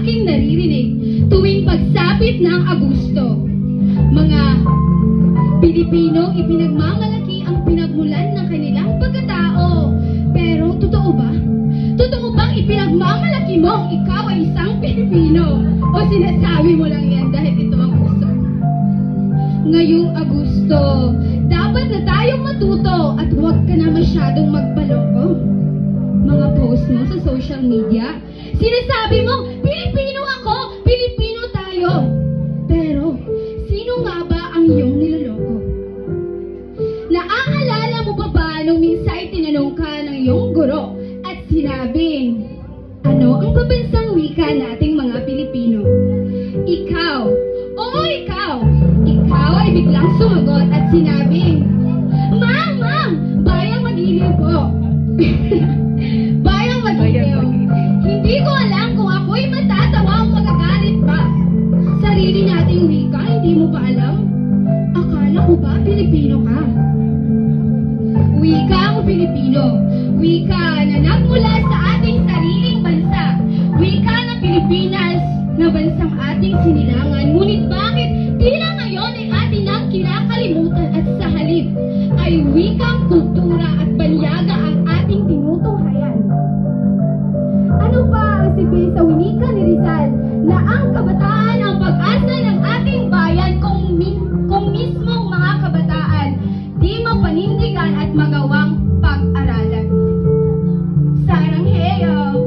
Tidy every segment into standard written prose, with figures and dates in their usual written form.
aking naririnig tuwing pagsapit ng Agosto. Mga Pilipinong ipinagmamalaki ang pinagmulan ng kanilang pagkatao. Pero totoo ba? Totoo bang ipinagmamalaki mo ang ikaw ay isang Pilipino? O sinasabi mo lang yan dahil ito ang gusto? Ngayong Agosto, dapat na tayong matuto at huwag ka na masyadong magbaloko. Mga post mo sa social media, sinasabi mo, Pilipino ako, Pilipino tayo. Pero, sino nga ba ang iyong niloloko? Naaalala mo pa ba nung minsay tinanong ka ng iyong guro at sinabing, ano ang pabansang wika nating mga Pilipino? Ikaw, oo ikaw ay biglang sumagot at sinabing, Ma'am, bayang mag-iliw po. Bayang mag-iliw. Hindi ko alam kung ako'y matatawa o magagalit pa. Sarili nating wika, hindi mo pa alam? Akala ko ba Pilipino ka? Wika ang Pilipino. Wika na nagmula sa ating sariling bansa. Wika ng Pilipinas na bansang ating sinilangan. Ngunit bakit tila ngayon ay atin nang kinakalimutan at sa halip ay wikang kultura at banyaga ang ating tinutunghayan? Ano pa ang sipi sa winika ni Rizal na ang kabataan ang pag-asa ng ating bayan kung mismong mga kabataan di mapanindigan at magawang pag-aralan? Sarangheyo,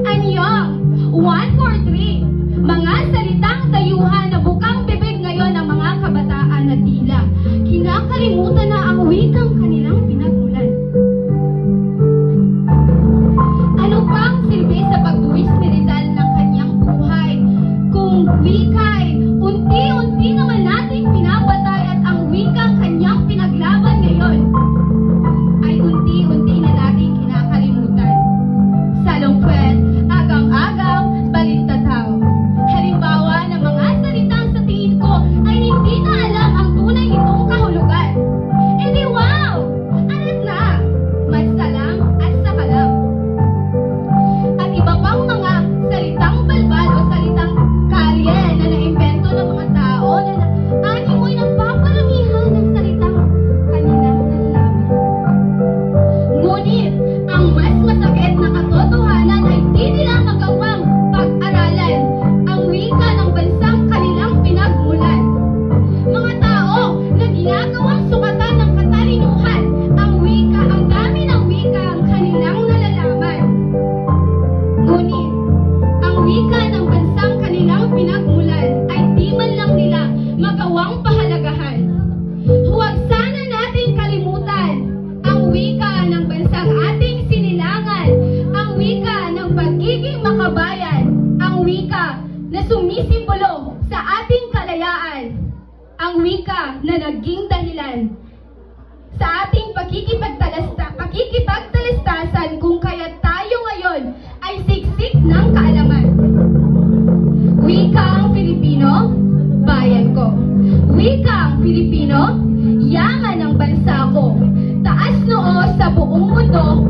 anyong, 143, mga salitang dayuhan na bukang bibig ngayon ng mga kabataan na tila kinakalimutan na ang wikang kanilang pinagmulan. Ano pang silbi sa pagbuwis ni Rizal ng kanyang buhay kung wika'y unti-unti naman nating pinapatay at ang wikang kanyang pinaglaban ngayon ay unti-unti na nating kinakalimutan? Salungkwet, agang-agang, balintataw. Halimbawa ng mga salitang sa tingin ko ay hindi na alam ang tunay nitong kahulugan. E di wow! Alat na! Magsalang at sakalam. At iba pang mga salitang balbal o salitang kalye na naimbento ng mga tao na animoy nagpaparamihan ng salitang kanilang nalalaman. Ngunit, ang mas masakit na katotohanan ay di nila magawang pag-aralan ang wika ng bansang kanilang pinagmulan. Mga tao na ginagawang sukatan ng katalinuhan ang wika, ang dami ng wika ang kanilang nalalaman. Ngunit, ang wika ng bansang kanilang pinagmulan ay di man lang nila magawang pahalagahan. Huwag sana nating kalimutan ang wika ng bansang ating sinilangan, ang wika ng pagiging makabayan, ang wika na sumisimbolo sa ating kalayaan, ang wika na naging dahilan sa ating pakikipagtalastasan kung kaya tayo ngayon ay siksik ng kaalaman. Wika ang Pilipino, bayan ko. Wika ang Pilipino, yaman ang bansa ko. Taas noo sa buong mundo,